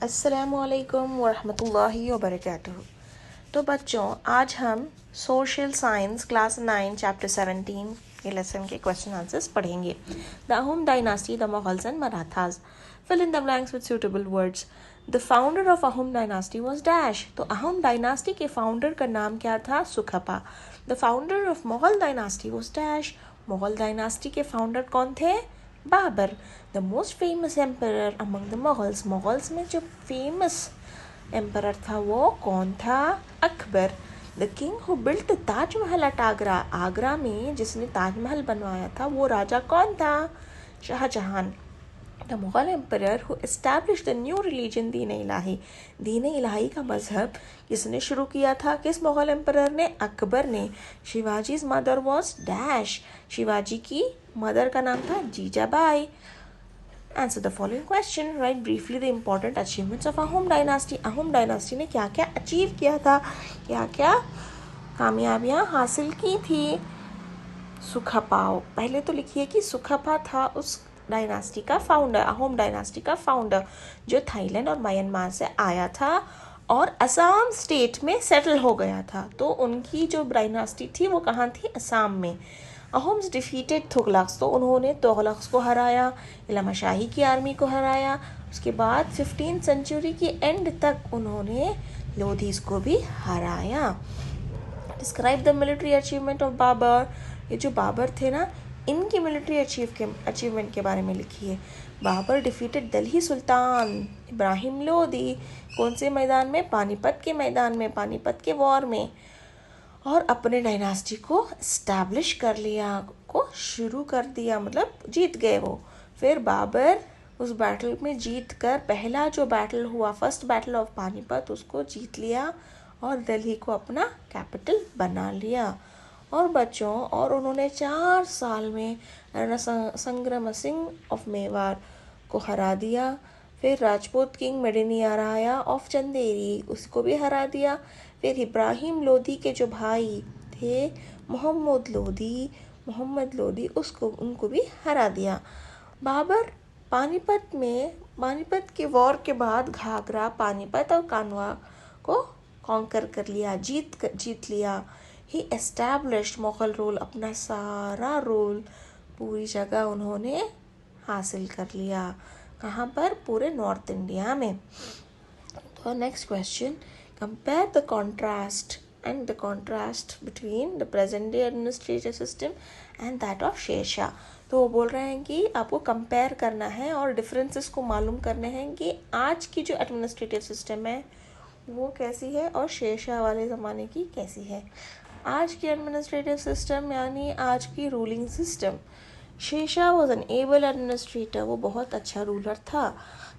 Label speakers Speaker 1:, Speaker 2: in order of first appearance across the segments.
Speaker 1: अस्सलामुअलैकुम वरहमतुल्लाहि वबरकातुहू। तो बच्चों, आज हम सोशल साइंस क्लास 9 चैप्टर 17 के लेसन के क्वेश्चन आंसर्स पढ़ेंगे। The Ahom dynasty, the Mughals and Marathas. Fill in the blanks with suitable words. The founder of Ahom dynasty was dash. तो अहम डायनास्टी के फाउंडर का नाम क्या था? Sukapha. The founder of Mughal dynasty was dash. Mughal dynasty के फाउंडर कौन थे? Babur. The most famous emperor among the Mughals. Mughals में जो फेमस एम्परर था वो कौन था? Akbar. The king who built Taj Mahal at Agra. Agra में जिसने ताजमहल बनवाया था वो राजा कौन था? Shah Jahan. The Mughal emperor who establish the new religion, Din Ilahi. दीन इलाही का मजहब किसने शुरू किया था? किस मुगल एम्परर ने? अकबर ने। Shivaji's mother was dash. Shivaji की मदर का नाम था Jijabai. Answer the following question. Write briefly the important achievements of Ahom dynasty. Ahom dynasty ने क्या क्या अचीव किया था, क्या क्या कामयाबियाँ हासिल की थी? सुखपा। पहले तो लिखिए कि सुखपा था उस डायनास्टी का फाउंडर, अहोम डायनास्टी का फाउंडर, जो थाईलैंड और म्यांमार से आया था और असम स्टेट में सेटल हो गया था। तो उनकी जो डायनास्टी थी वो कहाँ थी? असम में। अहोम्स डिफीटेड तुगलक्स, तो उन्होंने तुगलक्स को हराया, इलामा शाही की आर्मी को हराया। उसके बाद 15th सेंचुरी की एंड तक उन्होंने लोधीस को भी हराया। Describe the military achievement of Babur. ये जो बाबर थे ना, इनकी मिलिट्री अचीवमेंट के बारे में लिखिए। बाबर डिफीटेड दिल्ली सुल्तान इब्राहिम लोदी। कौन से मैदान में? पानीपत के मैदान में, पानीपत के वॉर में। और अपने डायनास्टी को इस्टेब्लिश कर लिया, को शुरू कर दिया, मतलब जीत गए वो। फिर बाबर उस बैटल में जीत कर, पहला जो बैटल हुआ, फर्स्ट बैटल ऑफ पानीपत, उसको जीत लिया और दिल्ली को अपना कैपिटल बना लिया। और बच्चों, और उन्होंने 4 साल में राणा संग्राम सिंह ऑफ मेवाड़ को हरा दिया। फिर राजपूत किंग मेदिनीराया ऑफ चंदेरी, उसको भी हरा दिया। फिर इब्राहिम लोदी के जो भाई थे मोहम्मद लोदी, उनको भी हरा दिया। बाबर पानीपत के वॉर के बाद घाघरा, पानीपत और कानवा को कॉन्कर कर लिया, जीत लिया। ही एस्टैब्लिश्ड मुगल रूल, अपना सारा रूल पूरी जगह उन्होंने हासिल कर लिया। कहाँ पर? पूरे नॉर्थ इंडिया में। तो next question, compare the contrast between the present day administrative system and that of Sher Shah. तो वो बोल रहे हैं कि आपको कंपेयर करना है और डिफरेंसेस को मालूम करने हैं कि आज की जो एडमिनिस्ट्रेटिव सिस्टम है वो कैसी है और शेरशाह वाले ज़माने की कैसी है। आज की एडमिनिस्ट्रेटिव सिस्टम यानी आज की ruling system. Sher Shah was an able administrator, वो बहुत अच्छा रूलर था।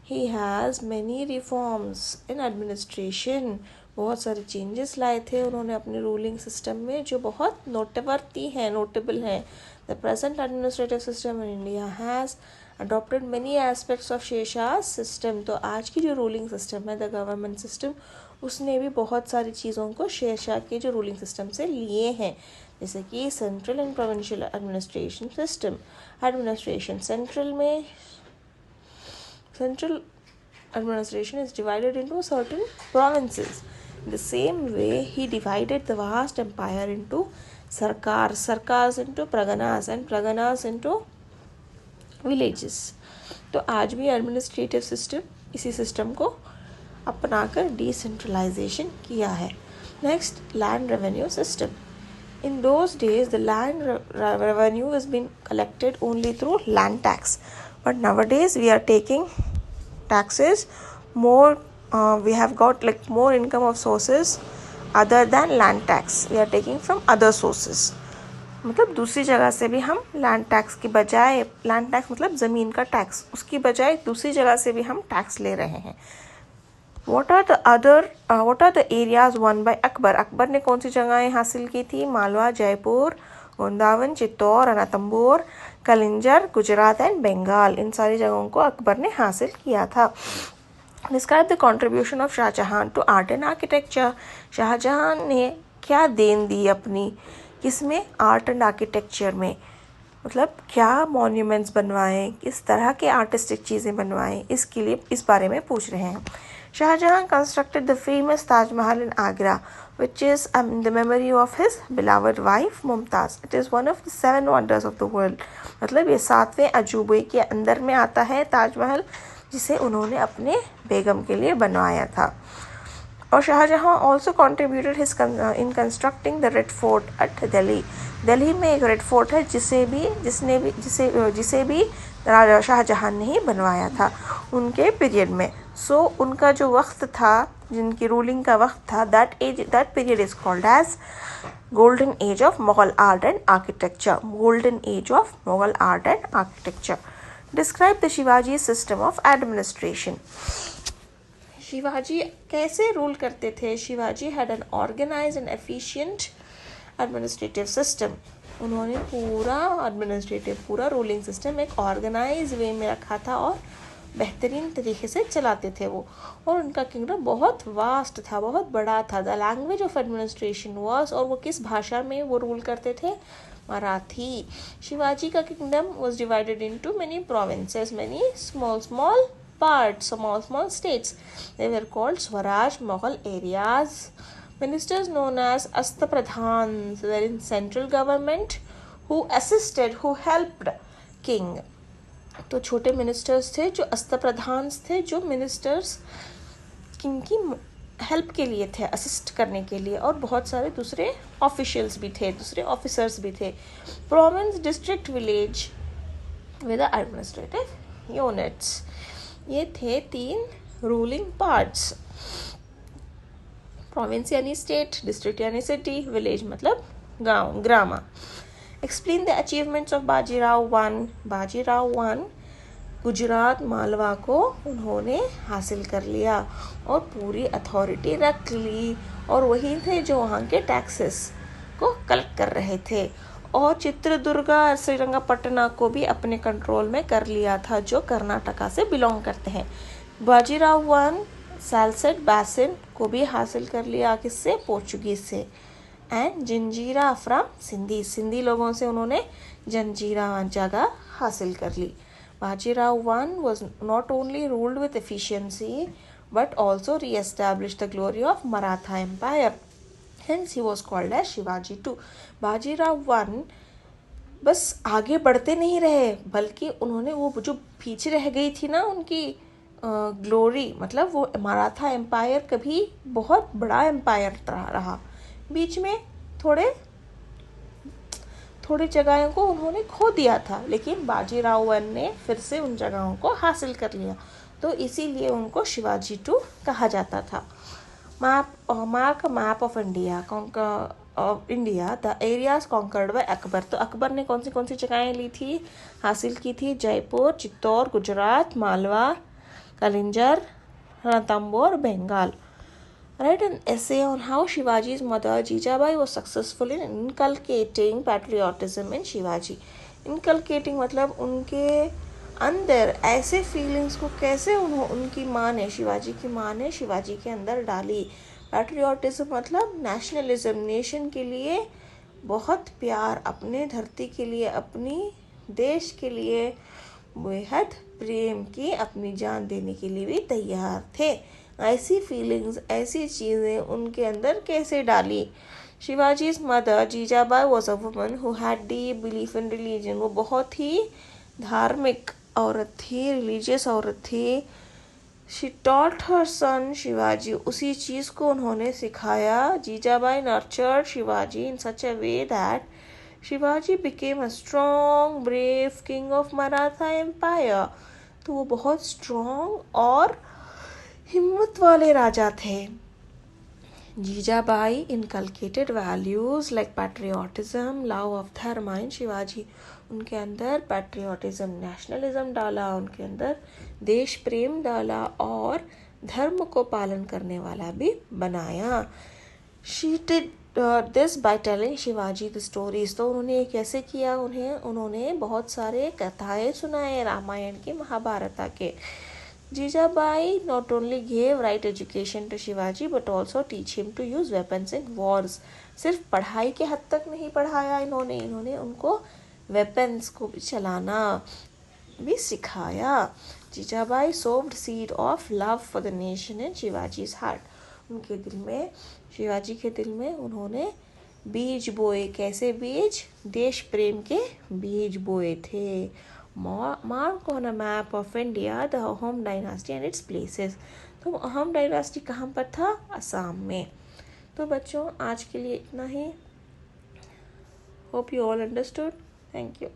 Speaker 1: He has many reforms in administration, बहुत सारे चेंजेस लाए थे उन्होंने अपने रूलिंग सिस्टम में जो बहुत नोटेबल हैं। The present administrative system in India has adopted many aspects of Sher Shah system. तो आज की जो रूलिंग सिस्टम है, द गवर्नमेंट सिस्टम, उसने भी बहुत सारी चीज़ों को शेरशाह के जो रूलिंग सिस्टम से लिए हैं, जैसे कि central and provincial administration system. Administration Central administration is divided into certain provinces. In the same way, he divided the vast empire into sarkars into praganas, and praganas into villages. तो आज भी administrative system इसी system को अपनाकर decentralisation किया है। Next, land revenue system. In those days, the land revenue has been collected only through land tax. But nowadays, we are taking taxes more. We have got like more income of sources other than land tax. We are taking from other sources. मतलब दूसरी जगह से भी हम land tax की बजाय, land tax मतलब ज़मीन का टैक्स, उसकी बजाय दूसरी जगह से भी हम टैक्स ले रहे हैं। What are the areas won by Akbar? Akbar ने कौन सी जगहें हासिल की थी? मालवा, जयपुर, गोंदावन, चित्तौर, अनंतपुर, कलिंजर, गुजरात एंड बंगाल। इन सारी जगहों को अकबर ने हासिल किया था। Describe the contribution of Shah Jahan to art and architecture. Shah Jahan ने क्या देन दी अपनी, किसमें? आर्ट एंड आर्किटेक्चर में। मतलब क्या मॉन्यूमेंट्स बनवाए, किस तरह के आर्टिस्टिक चीज़ें बनवाएं, इसके लिए इस बारे में पूछ रहे हैं। Shahjahan constructed the famous Taj Mahal in Agra, which is the memory of his beloved wife Mumtaz. It is one of the 7 wonders of the world. मतलब ये 7वें अजूबे के अंदर में आता है ताजमहल, जिसे उन्होंने अपने बेगम के लिए बनवाया था. और Shahjahan also contributed his in constructing the Red Fort at Delhi. Delhi में एक रेड फोर्ट है जिसे भी राजा शाहजहां ने ही बनवाया था उनके पीरियड में. सो उनका जो वक्त था, जिनकी रूलिंग का वक्त था, that period is called as golden age of Mughal art and architecture. Golden age of Mughal art and architecture. Describe the Shivaji system of administration. Shivaji कैसे रूल करते थे? Shivaji had an organized and efficient administrative system. उन्होंने पूरा ruling system एक organize way में रखा था और बेहतरीन तरीके से चलाते थे वो. और उनका किंगडम बहुत वास्ट था, बहुत बड़ा था. The language of administration was, और वो किस भाषा में वो रूल करते थे? मराठी. शिवाजी का kingdom was divided into many provinces, many small parts, small states. They were called Swaraj Mughal areas. Ministers known as Astapradhans were in central government who helped king. तो छोटे मिनिस्टर्स थे जो अस्तप्रधान्स थे, जो मिनिस्टर्स किंग की help के लिए थे, असिस्ट करने के लिए. और बहुत सारे दूसरे ऑफिशियल्स भी थे, दूसरे ऑफिसर्स भी थे. Province, district, village with administrative units. ये थे 3 रूलिंग पार्ट्स. प्रोविंस यानी स्टेट, डिस्ट्रिक्ट यानी सिटी, विलेज मतलब गांव, ग्रामा. Explain the achievements of Bajirao one. Bajirao one Gujarat, Malwa को उन्होंने हासिल कर लिया और पूरी अथॉरिटी रख ली. और वही थे जो वहाँ के टैक्सेस को कलेक्ट कर रहे थे. और चित्रदुर्गा, श्रीरंगपट्टना को भी अपने कंट्रोल में कर लिया था, जो कर्नाटका से बिलोंग करते हैं. बाजीराव वन सालसेट बासिन को भी हासिल कर लिया. किससे? पोर्चुगीज से. एंड जंजीरा फ्रॉम सिंधी लोगों से उन्होंने जंजीरा जगह हासिल कर ली. Bajirao one was not only ruled with efficiency but also re-established the glory of Maratha Empire. Hence he was called as Shivaji too. Bajirao one बस आगे बढ़ते नहीं रहे, बल्कि उन्होंने वो जो पीछे रह गई थी ना उनकी ग्लोरी, मतलब वो मराठा एम्पायर कभी बहुत बड़ा एम्पायर रहा, बीच में थोड़े जगहों को उन्होंने खो दिया था, लेकिन बाजीराव वन ने फिर से उन जगहों को हासिल कर लिया. तो इसीलिए उनको शिवाजी टू कहा जाता था. Map of India, the areas conquered by Akbar. तो अकबर ने कौन सी जगहें ली थी, हासिल की थी? Jaipur, Chittor, Gujarat, Malwa, Kalinjar, Ranthambore, Bengal. Write an essay on how Shivaji's mother Jijabai was successful in inculcating patriotism in Shivaji. Inculcating मतलब उनके अंदर ऐसे फीलिंग्स को कैसे उनकी माँ ने, शिवाजी की माँ ने शिवाजी के अंदर डाली. पैट्रियोटिज्म मतलब नेशनलिज्म, नेशन के लिए बहुत प्यार, अपने धरती के लिए, अपनी देश के लिए बेहद प्रेम की, अपनी जान देने के लिए भी तैयार थे. ऐसी फीलिंग्स, ऐसी चीज़ें उनके अंदर कैसे डाली? Shivaji's mother Jijabai was a woman who had deep belief in religion. वो बहुत ही धार्मिक औरत थी, रिलीजियस औरत थी. She taught her son Shivaji. उसी चीज़ को उन्होंने सिखाया. Jijabai nurtured Shivaji in such a way that Shivaji became a strong brave king of Maratha empire. तो वो बहुत स्ट्रॉन्ग और हिम्मत वाले राजा थे. Jijabai inculcated values like patriotism, love of dharma इन शिवाजी. उनके अंदर पैट्रियोटिज्म, नेशनलिज्म डाला, उनके अंदर देश प्रेम डाला और धर्म को पालन करने वाला भी बनाया. She did this by telling Shivaji the stories. तो उन्होंने कैसे किया? उन्होंने बहुत सारे कथाएं सुनाए, रामायण के, महाभारत के. Jijabai not only gave right education to Shivaji but also teach him to use weapons in wars. सिर्फ पढ़ाई के हद तक नहीं पढ़ाया इन्होंने उनको वेपन्स को भी चलाना, भी सिखाया। Jijabai sowed seed of love for the nation in Shivaji's heart. उनके दिल में, शिवाजी के दिल में उन्होंने बीज बोए। कैसे बीज? देश प्रेम के बीज बोए थे। Mark on a map of India the Ahom dynasty and it's places. तो अहोम डायनास्टी कहाँ पर था? असम में। तो बच्चों आज के लिए इतना ही। Hope you all understood. Thank you.